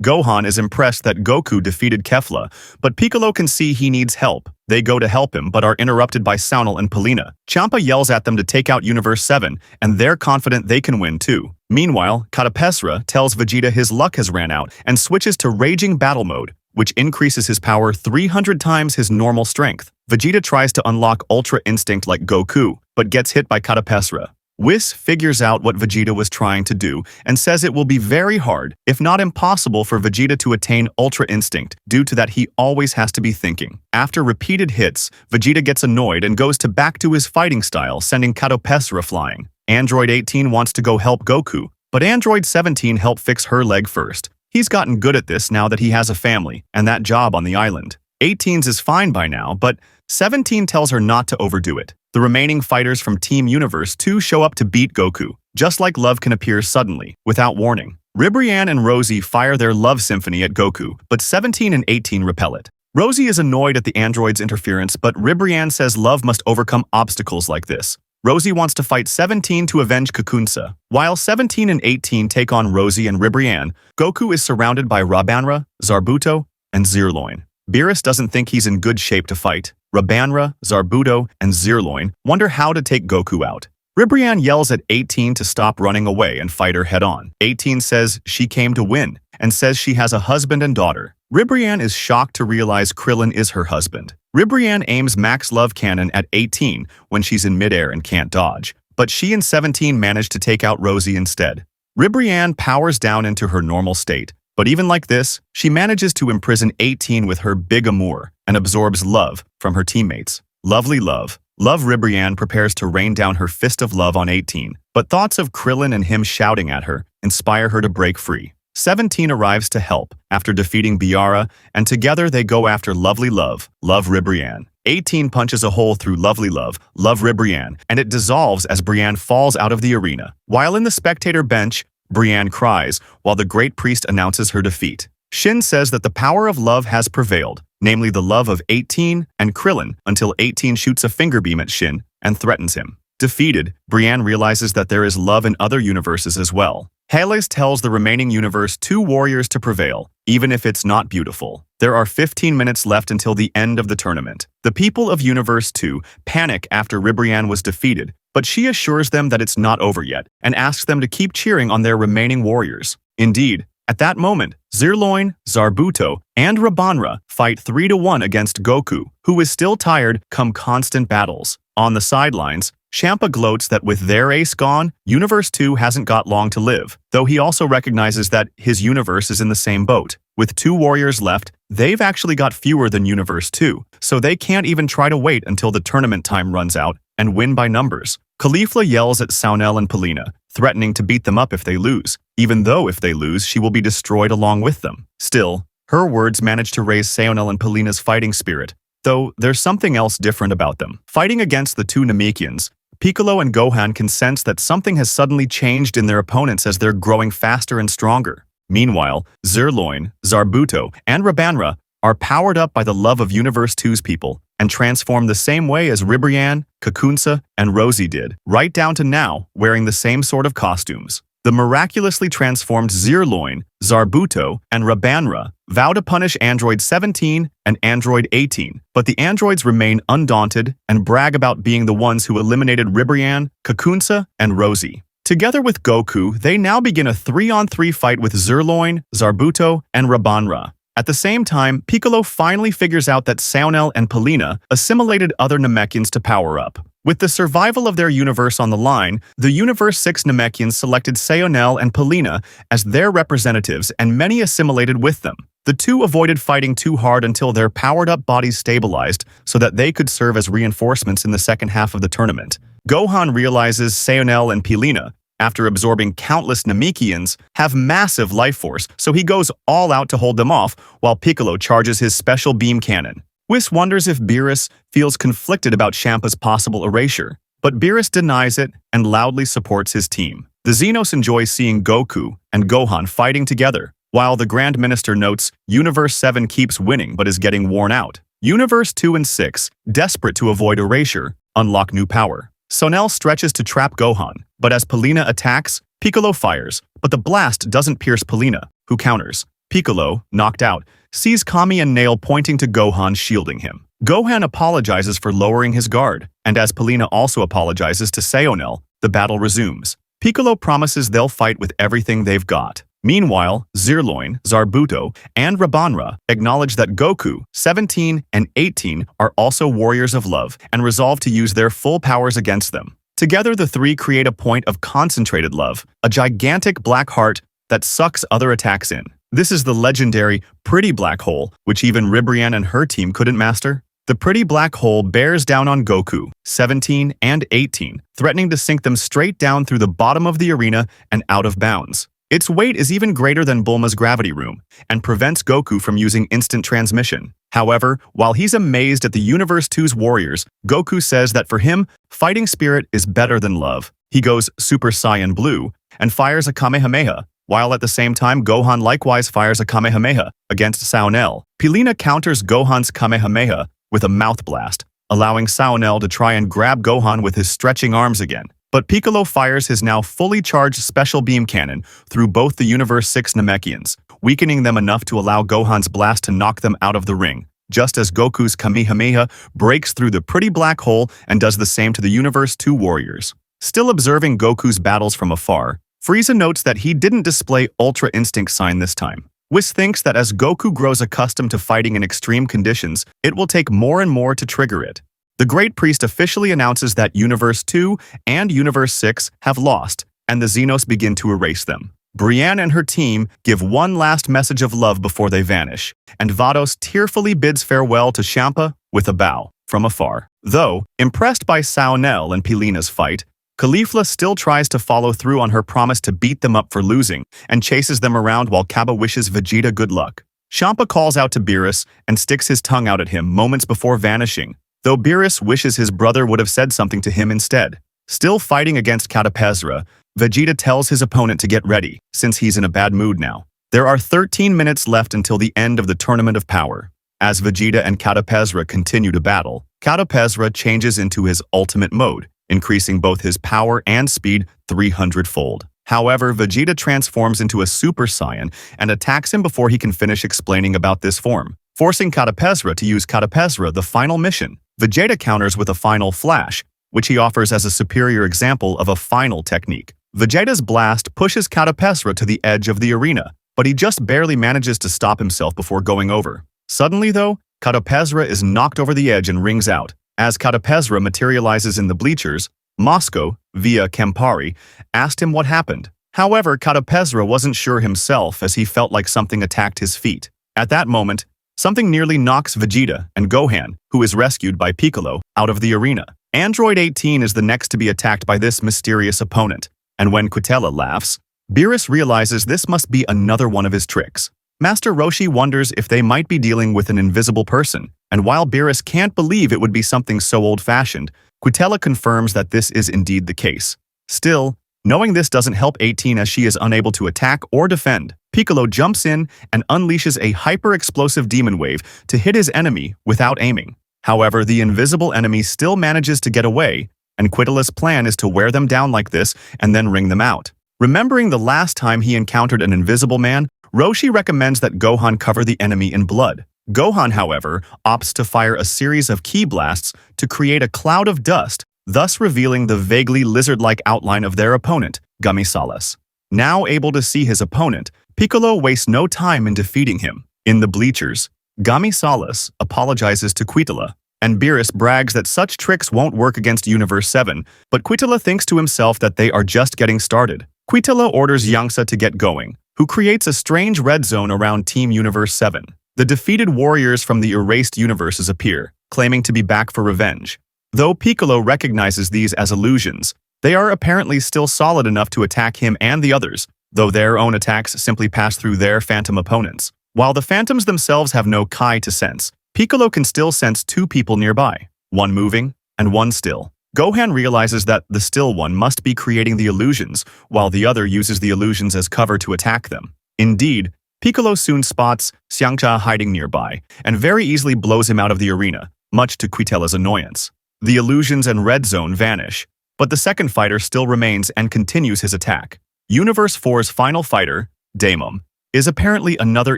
Gohan is impressed that Goku defeated Kefla, but Piccolo can see he needs help. They go to help him, but are interrupted by Saunel and Polina. Champa yells at them to take out Universe 7, and they're confident they can win too. Meanwhile, Catopesra tells Vegeta his luck has ran out and switches to Raging Battle Mode, which increases his power 300 times his normal strength. Vegeta tries to unlock Ultra Instinct like Goku, but gets hit by Catopesra. Whis figures out what Vegeta was trying to do and says it will be very hard, if not impossible, for Vegeta to attain Ultra Instinct due to that he always has to be thinking. After repeated hits, Vegeta gets annoyed and goes back to his fighting style, sending Catopesra flying. Android 18 wants to go help Goku, but Android 17 helped fix her leg first. He's gotten good at this now that he has a family and that job on the island. 18's is fine by now, but 17 tells her not to overdo it. The remaining fighters from Team Universe 2 show up to beat Goku, just like love can appear suddenly, without warning. Ribrianne and Rosie fire their love symphony at Goku, but 17 and 18 repel it. Rosie is annoyed at the android's interference, but Ribrianne says love must overcome obstacles like this. Rosie wants to fight 17 to avenge Kakunsa. While 17 and 18 take on Rosie and Ribrianne, Goku is surrounded by Rabanra, Zarbuto, and Zirloin. Beerus doesn't think he's in good shape to fight. Rabanra, Zarbuto, and Zirloin wonder how to take Goku out. Ribrianne yells at 18 to stop running away and fight her head-on. 18 says she came to win and says she has a husband and daughter. Ribrianne is shocked to realize Krillin is her husband. Ribrianne aims Max Love Cannon at 18 when she's in midair and can't dodge, but she and 17 manage to take out Rosie instead. Ribrianne powers down into her normal state, but even like this, she manages to imprison 18 with her big amour and absorbs love from her teammates. Lovely Love. Love Ribrianne prepares to rain down her fist of love on 18, but thoughts of Krillin and him shouting at her inspire her to break free. 17 arrives to help after defeating Biara, and together they go after Lovely Love, Love Ribrianne. 18 punches a hole through Lovely Love, Love Ribrianne, and it dissolves as Brienne falls out of the arena. While in the spectator bench, Brienne cries while the Great Priest announces her defeat. Shin says that the power of love has prevailed, namely the love of 18 and Krillin, until 18 shoots a finger beam at Shin and threatens him. Defeated, Brienne realizes that there is love in other universes as well. Hales tells the remaining universe 2 warriors to prevail, even if it's not beautiful. There are 15 minutes left until the end of the tournament. The people of Universe 2 panic after Ribrianne was defeated, but she assures them that it's not over yet and asks them to keep cheering on their remaining warriors. Indeed, at that moment, Zirloin, Zarbuto, and Rabanra fight 3-1 against Goku, who is still tired come constant battles. On the sidelines, Champa gloats that with their ace gone, Universe 2 hasn't got long to live, though he also recognizes that his universe is in the same boat. With 2 warriors left, they've actually got fewer than Universe 2, so they can't even try to wait until the tournament time runs out and win by numbers. Caulifla yells at Saunel and Polina, threatening to beat them up if they lose, even though if they lose, she will be destroyed along with them. Still, her words manage to raise Saunel and Polina's fighting spirit, though there's something else different about them. Fighting against the 2 Namekians, Piccolo and Gohan can sense that something has suddenly changed in their opponents as they're growing faster and stronger. Meanwhile, Zirloin, Zarbuto, and Rabanra are powered up by the love of Universe 2's people and transform the same way as Ribrianne, Kakunsa, and Rosie did, right down to now, wearing the same sort of costumes. The miraculously transformed Zirloin, Zarbuto, and Rabanra vow to punish Android 17 and Android 18, but the androids remain undaunted and brag about being the ones who eliminated Ribrianne, Kakunsa, and Rosie. Together with Goku, they now begin a 3-on-3 fight with Zirloin, Zarbuto, and Rabanra. At the same time, Piccolo finally figures out that Saunel and Polina assimilated other Namekians to power up. With the survival of their universe on the line, the Universe 6 Namekians selected Saunel and Polina as their representatives, and many assimilated with them. The 2 avoided fighting too hard until their powered-up bodies stabilized so that they could serve as reinforcements in the second half of the tournament. Gohan realizes Saunel and Polina, after absorbing countless Namekians, have massive life force, so he goes all out to hold them off while Piccolo charges his special beam cannon. Whis wonders if Beerus feels conflicted about Champa's possible erasure, but Beerus denies it and loudly supports his team. The Xenos enjoy seeing Goku and Gohan fighting together, while the Grand Minister notes Universe 7 keeps winning but is getting worn out. Universe 2 and 6, desperate to avoid erasure, unlock new power. Saunel stretches to trap Gohan, but as Polina attacks, Piccolo fires, but the blast doesn't pierce Polina, who counters. Piccolo, knocked out, sees Kami and Nail pointing to Gohan shielding him. Gohan apologizes for lowering his guard, and as Polina also apologizes to Sayonel, the battle resumes. Piccolo promises they'll fight with everything they've got. Meanwhile, Zirloin, Zarbuto, and Rabanra acknowledge that Goku, 17 and 18 are also warriors of love and resolve to use their full powers against them. Together, the three create a point of concentrated love, a gigantic black heart that sucks other attacks in. This is the legendary Pretty Black Hole, which even Ribrianne and her team couldn't master. The Pretty Black Hole bears down on Goku, 17 and 18, threatening to sink them straight down through the bottom of the arena and out of bounds. Its weight is even greater than Bulma's gravity room and prevents Goku from using instant transmission. However, while he's amazed at the Universe 2's warriors, Goku says that for him, fighting spirit is better than love. He goes Super Saiyan Blue and fires a Kamehameha, while at the same time Gohan likewise fires a Kamehameha against Saonel. Polina counters Gohan's Kamehameha with a mouth blast, allowing Saonel to try and grab Gohan with his stretching arms again. But Piccolo fires his now fully charged special beam cannon through both the Universe 6 Namekians, weakening them enough to allow Gohan's blast to knock them out of the ring, just as Goku's Kamehameha breaks through the Pretty Black Hole and does the same to the Universe 2 warriors. Still observing Goku's battles from afar, Frieza notes that he didn't display Ultra Instinct sign this time. Whis thinks that as Goku grows accustomed to fighting in extreme conditions, it will take more and more to trigger it. The Great Priest officially announces that Universe 2 and Universe 6 have lost, and the Xenos begin to erase them. Brienne and her team give one last message of love before they vanish, and Vados tearfully bids farewell to Champa with a bow from afar. Though, impressed by Saonel and Pilina's fight, Caulifla still tries to follow through on her promise to beat them up for losing and chases them around while Kaba wishes Vegeta good luck. Champa calls out to Beerus and sticks his tongue out at him moments before vanishing, though Beerus wishes his brother would have said something to him instead. Still fighting against Catopesra, Vegeta tells his opponent to get ready, since he's in a bad mood now. There are 13 minutes left until the end of the Tournament of Power. As Vegeta and Catopesra continue to battle, Catopesra changes into his ultimate mode, increasing both his power and speed 300-fold. However, Vegeta transforms into a Super Saiyan and attacks him before he can finish explaining about this form, forcing Catopesra to use Catapesra, the final mission. Vegeta counters with a final flash, which he offers as a superior example of a final technique. Vegeta's blast pushes Catopesra to the edge of the arena, but he just barely manages to stop himself before going over. Suddenly, though, Catopesra is knocked over the edge and rings out. As Catopesra materializes in the bleachers, Moscow, via Campari, asked him what happened. However, Catopesra wasn't sure himself as he felt like something attacked his feet. At that moment, something nearly knocks Vegeta and Gohan, who is rescued by Piccolo, out of the arena. Android 18 is the next to be attacked by this mysterious opponent, and when Quitella laughs, Beerus realizes this must be another one of his tricks. Master Roshi wonders if they might be dealing with an invisible person, and while Beerus can't believe it would be something so old-fashioned, Quitella confirms that this is indeed the case. Still, knowing this doesn't help 18 as she is unable to attack or defend, Piccolo jumps in and unleashes a hyper-explosive demon wave to hit his enemy without aiming. However, the invisible enemy still manages to get away, and Quitella's plan is to wear them down like this and then wring them out. Remembering the last time he encountered an invisible man, Roshi recommends that Gohan cover the enemy in blood. Gohan, however, opts to fire a series of ki blasts to create a cloud of dust, thus revealing the vaguely lizard-like outline of their opponent, Gamisalas. Now able to see his opponent, Piccolo wastes no time in defeating him. In the bleachers, Gamisalas apologizes to Quitella, and Beerus brags that such tricks won't work against Universe 7, but Quitella thinks to himself that they are just getting started. Quitella orders Yangtze to get going, who creates a strange red zone around Team Universe 7. The defeated warriors from the erased universes appear, claiming to be back for revenge. Though Piccolo recognizes these as illusions, they are apparently still solid enough to attack him and the others, though their own attacks simply pass through their phantom opponents. While the phantoms themselves have no Kai to sense, Piccolo can still sense two people nearby, one moving and one still. Gohan realizes that the still one must be creating the illusions, while the other uses the illusions as cover to attack them. Indeed, Piccolo soon spots Xiangcha hiding nearby, and very easily blows him out of the arena, much to Quitella's annoyance. The illusions and red zone vanish, but the second fighter still remains and continues his attack. Universe 4's final fighter, Damom, is apparently another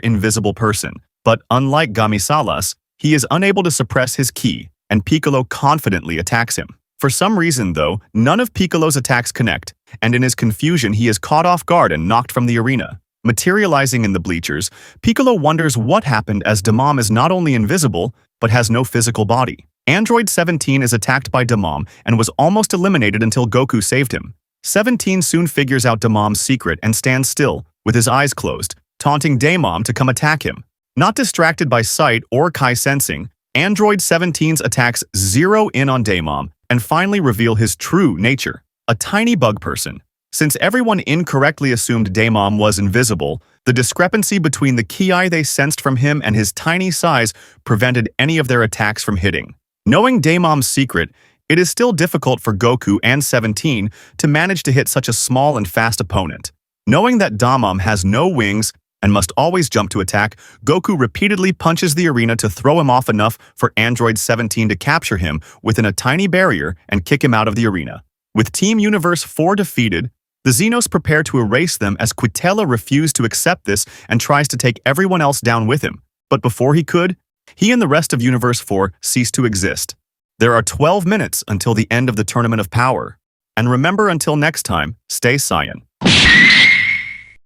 invisible person, but unlike Gamisalas, he is unable to suppress his ki, and Piccolo confidently attacks him. For some reason, though, none of Piccolo's attacks connect, and in his confusion he is caught off guard and knocked from the arena. Materializing in the bleachers, Piccolo wonders what happened as Damom is not only invisible, but has no physical body. Android 17 is attacked by Damom and was almost eliminated until Goku saved him. 17 soon figures out Damom's secret and stands still, with his eyes closed, taunting Damom to come attack him. Not distracted by sight or Kai sensing, Android 17's attacks zero in on Damom and finally reveal his true nature, a tiny bug person. Since everyone incorrectly assumed Damom was invisible, the discrepancy between the ki they sensed from him and his tiny size prevented any of their attacks from hitting. Knowing Damom's secret, it is still difficult for Goku and 17 to manage to hit such a small and fast opponent. Knowing that Damom has no wings and must always jump to attack, Goku repeatedly punches the arena to throw him off enough for Android 17 to capture him within a tiny barrier and kick him out of the arena. With Team Universe 4 defeated, the Xenos prepare to erase them as Quitella refused to accept this and tries to take everyone else down with him. But before he could, he and the rest of Universe 4 cease to exist. There are 12 minutes until the end of the Tournament of Power. And remember, until next time, stay Saiyan.